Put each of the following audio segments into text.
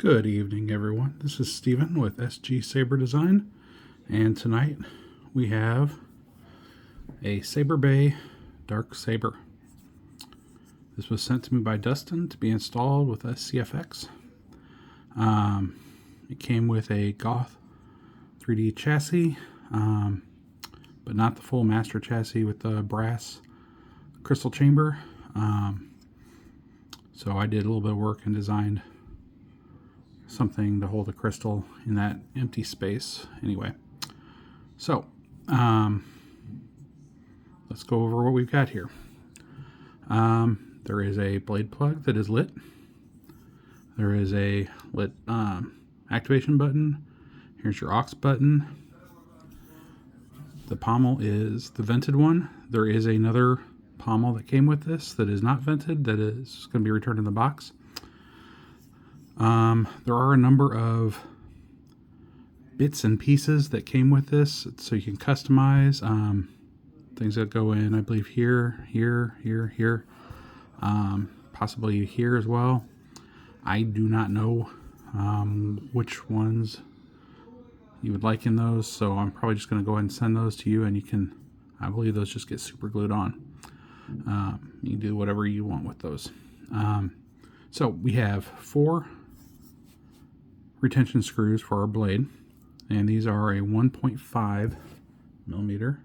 Good evening, everyone. This is Steven with SG Saber Design, and tonight we have a Saberbay Dark Saber. This was sent to me by Dustin to be installed with a CFX. It came with a Goth 3D chassis, but not the full master chassis with the brass crystal chamber. So I did a little bit of work and designed something to hold a crystal in that empty space. Anyway, so let's go over what we've got here. There is a blade plug that is lit. There is a lit activation button. Here's your aux button. The pommel is the vented one. There is another pommel that came with this that is not vented, that is going to be returned in the box. There are a number of bits and pieces that came with this, so you can customize things that go in, I believe, here, possibly here as well. I do not know which ones you would like in those, so I'm probably just going to go ahead and send those to you, and you can, I believe those just get super glued on. You can do whatever you want with those. So we have 4 retention screws for our blade, and these are a 1.5 millimeter.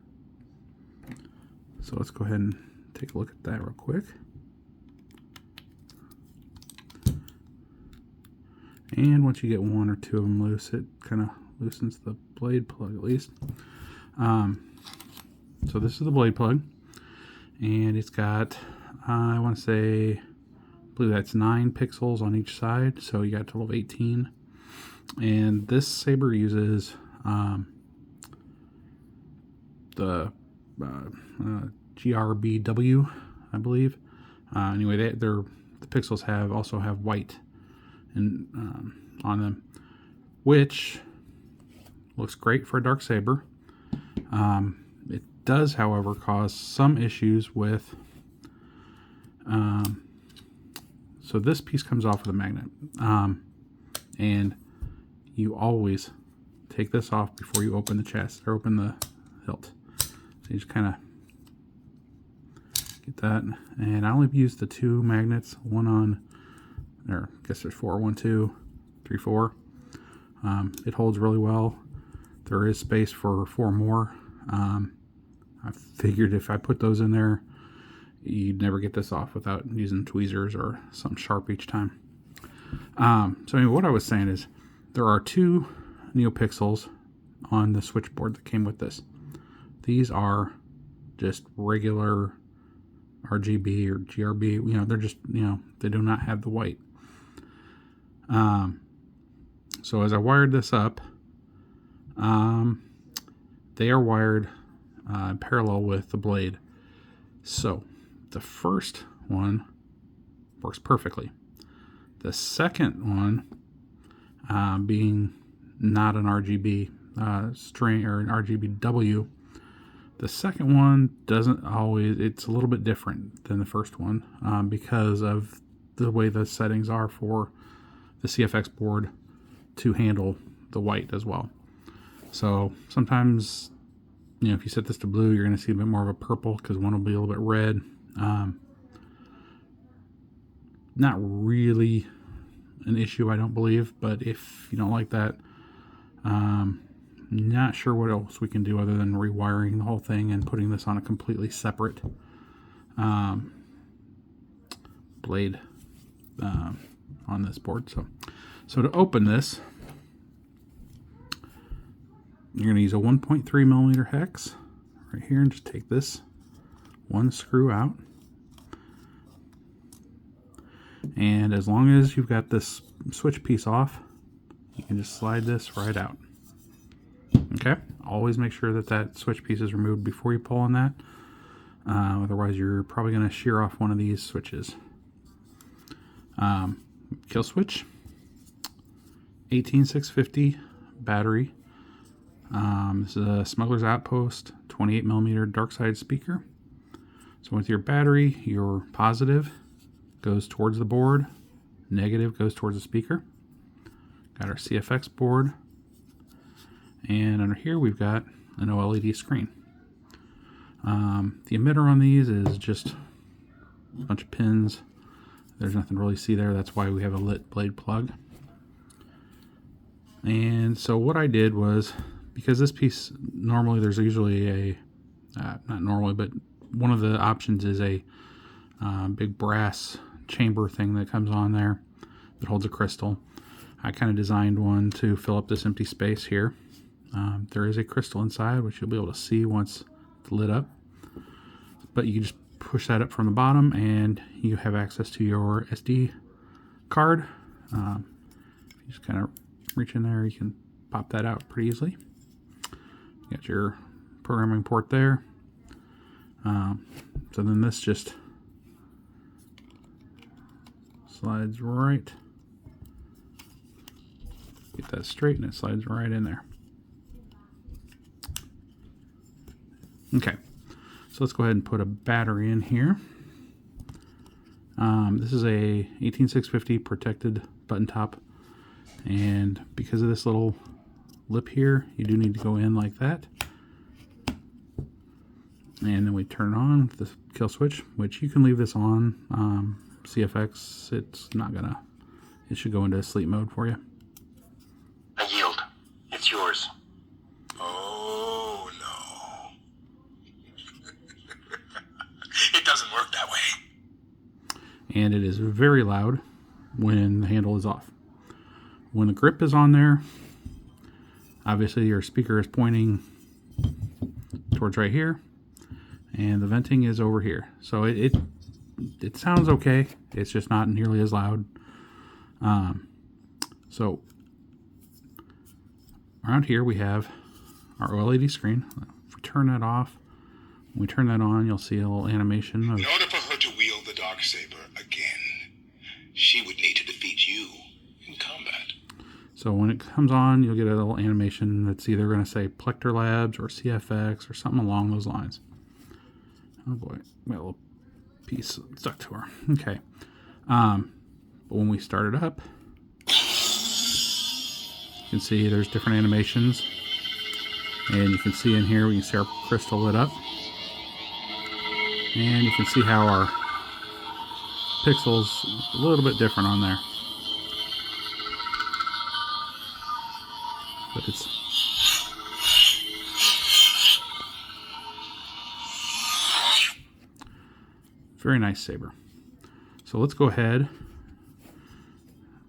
So let's go ahead and take a look at that real quick. And once you get 1 or 2 of them loose, it kind of loosens the blade plug at least. So this is the blade plug, and it's got, I want to say, I believe that's 9 pixels on each side, so you got a total of 18. And this saber uses the GRBW, I believe. Anyway, the pixels also have white on them, which looks great for a dark saber. It does, however, cause some issues with. So this piece comes off with a magnet, and you always take this off before you open the chest or open the hilt. So you just kind of get that, and I only used the 2 magnets, one on there. I guess there's 4, 1, 2, 3, 4. It holds really well. There is space for 4 more. I figured if I put those in there, you'd never get this off without using tweezers or something sharp each time. So anyway, what I was saying is there are 2 NeoPixels on the switchboard that came with this. These are just regular RGB or GRB. They're just, they do not have the white. So as I wired this up, they are wired parallel with the blade. So the first one works perfectly. The second one, being not an RGB string or an RGBW, the second one doesn't always, it's a little bit different than the first one because of the way the settings are for the CFX board to handle the white as well. So sometimes, if you set this to blue, you're going to see a bit more of a purple because one will be a little bit red. Not really an issue, I don't believe, but if you don't like that, not sure what else we can do other than rewiring the whole thing and putting this on a completely separate blade on this board. So to open this, you're going to use a 1.3 millimeter hex right here, and just take this one screw out. And as long as you've got this switch piece off, you can just slide this right out. Okay? Always make sure that that switch piece is removed before you pull on that. Otherwise, you're probably going to shear off one of these switches. Kill switch. 18650 battery. This is a Smuggler's Outpost 28 millimeter dark side speaker. So with your battery, your positive goes towards the board, negative goes towards the speaker. got our CFX board, and under here we've got an OLED screen. The emitter on these is just a bunch of pins. There's nothing to really see there. That's why we have a lit blade plug. And so what I did was, because this piece, normally there's usually a, not normally, but one of the options is a big brass chamber thing that comes on there that holds a crystal. I kind of designed one to fill up this empty space here. There is a crystal inside, which you'll be able to see once it's lit up. But you just push that up from the bottom and you have access to your SD card. You just kind of reach in there, you can pop that out pretty easily. You got your programming port there. So then this just slides right. Get that straight and it slides right in there. Okay, so let's go ahead and put a battery in here. This is a 18650 protected button top, and because of this little lip here, you do need to go in like that. And then we turn it on with the kill switch, which you can leave this on. CFX, it's not gonna, it should go into sleep mode for you. I yield. It's yours. Oh, no. It doesn't work that way. And it is very loud when the handle is off. When the grip is on there, obviously your speaker is pointing towards right here, and the venting is over here. So it sounds okay. It's just not nearly as loud. So around here we have our OLED screen. If we turn that off, when we turn that on, you'll see a little animation of, In order for her to wield the Dark Saber again, she would need to defeat you in combat. so when it comes on, you'll get a little animation that's either going to say Plector Labs or CFX or something along those lines. Oh boy, we got a little piece stuck to her. Okay. But when we start it up, you can see there's different animations. And you can see in here, we can see our crystal lit up. And you can see how our pixels a little bit different on there. But it's very nice saber. So let's go ahead,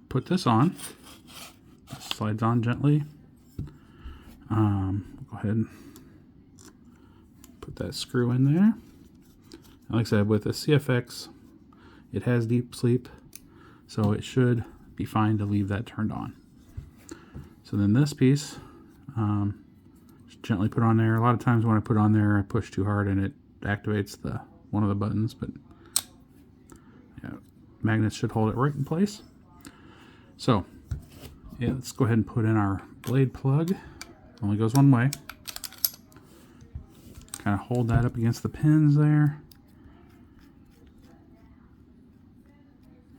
put this on. It slides on gently. Go ahead and put that screw in there. And like I said, with the CFX, it has deep sleep, so it should be fine to leave that turned on. So then this piece, just gently put on there. A lot of times when I put on there, I push too hard and it activates one of the buttons, but yeah, magnets should hold it right in place. So yeah, let's go ahead and put in our blade plug. Only goes one way. Kind of hold that up against the pins there.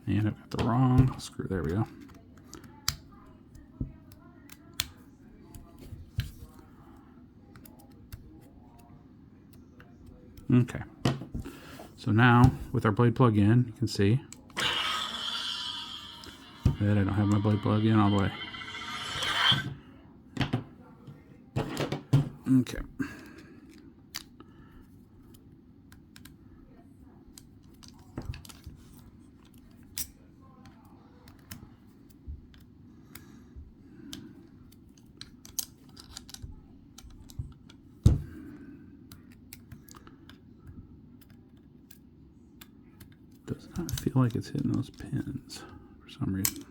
And I've got the wrong screw. There we go. Okay. So now, with our blade plug in, you can see that I don't have my blade plug in all the way. Okay. Does not feel like it's hitting those pins for some reason.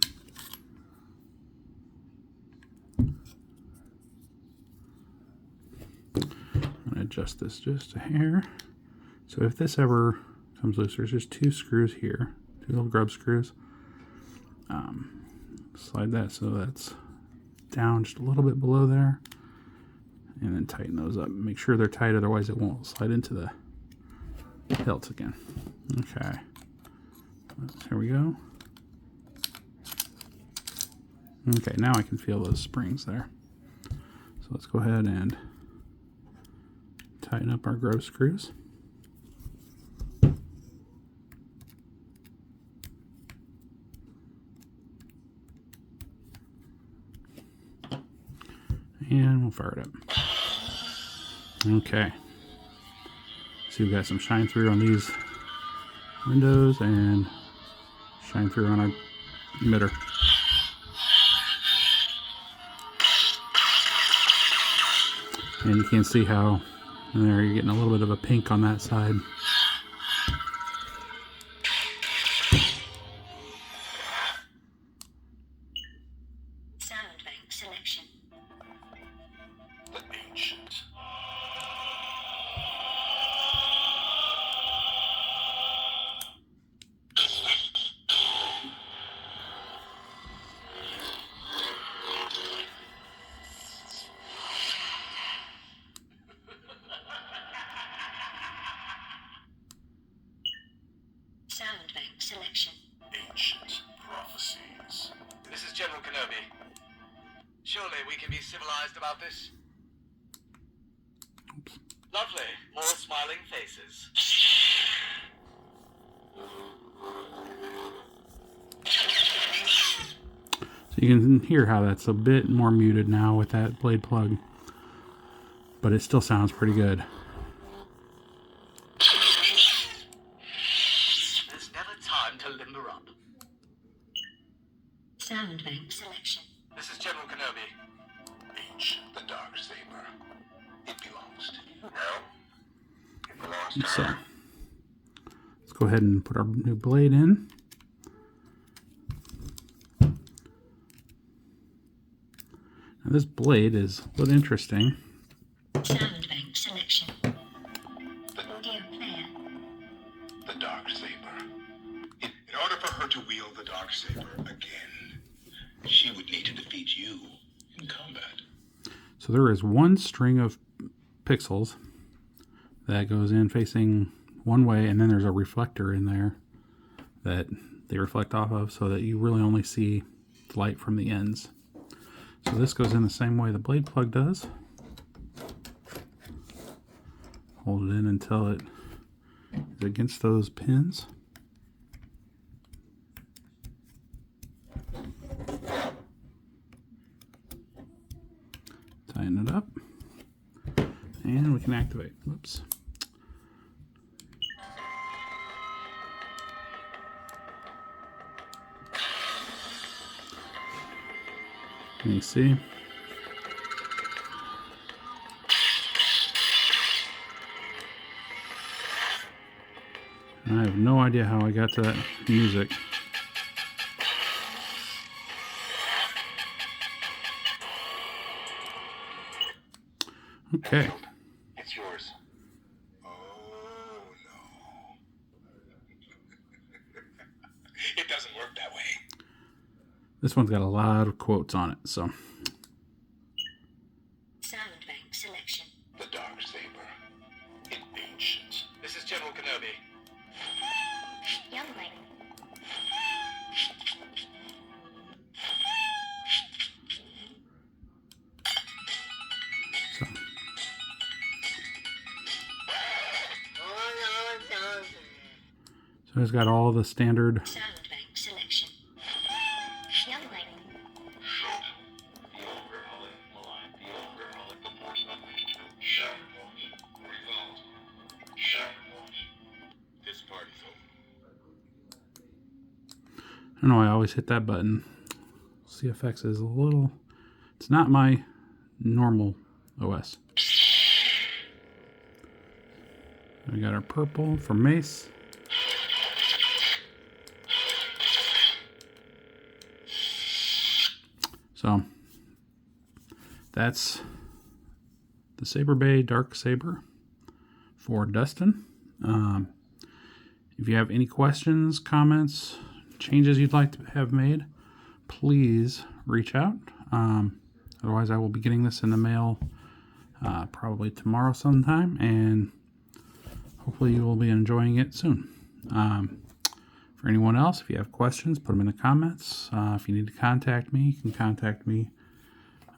I'm going to adjust this just a hair. So if this ever comes loose, there's just two screws here, two little grub screws. Slide that so that's down just a little bit below there, and then tighten those up. Make sure they're tight, otherwise it won't slide into the hilt again. Okay, here we go. Okay, now I can feel those springs there. So let's go ahead and tighten up our grove screws. And we'll fire it up. Okay. So we've got some shine through on these windows and shine through on our emitter. And you can see how there you're getting a little bit of a pink on that side. Sound bank selection. The ancient. Sound bank selection. Ancient prophecies. This is General Kenobi. Surely we can be civilized about this? Oops. Lovely. More smiling faces. So you can hear how that's a bit more muted now with that blade plug. But it still sounds pretty good. There's never time to limber up. Sound bank selection. This is General Kenobi. Ancient. The Dark Saber. It belongs to you. No. It belongs to So her. let's go ahead and put our new blade in. Now this blade is a little interesting. Sound bank selection. Audio player. The Dark Saber. In order for her to wield the Dark Saber again, she would need to defeat you in combat. So there is one string of pixels that goes in facing one way, and then there's a reflector in there that they reflect off of so that you really only see the light from the ends. So this goes in the same way the blade plug does. Hold it in until it is against those pins. Tighten it up. And we can activate. Whoops. Can you see? I have no idea how I got to that music. Okay. It's yours. Oh, no. It doesn't work that way. This one's got a lot of quotes on it, so. Sound bank selection. The Dark Saber. It ancient. This is General Kenobi. Youngling. So. So it's got all the standard. Sound bank selection. Youngling. This party's over. I don't know, I always hit that button. CFX is a little, it's not my normal OS. We got our purple for Mace. So that's the Saberbay Dark Saber for Dustin. If you have any questions, comments, changes you'd like to have made, please reach out. Otherwise, I will be getting this in the mail probably tomorrow sometime, and hopefully you will be enjoying it soon. For anyone else, if you have questions, put them in the comments. If you need to contact me, you can contact me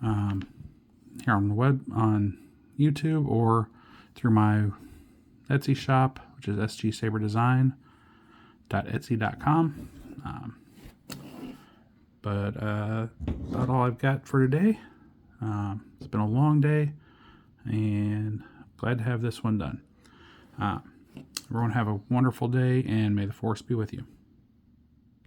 here on the web, on YouTube, or through my Etsy shop, which is sgsaberdesign.etsy.com. But about all I've got for today. It's been a long day, and glad to have this one done. Everyone have a wonderful day, and may the force be with you.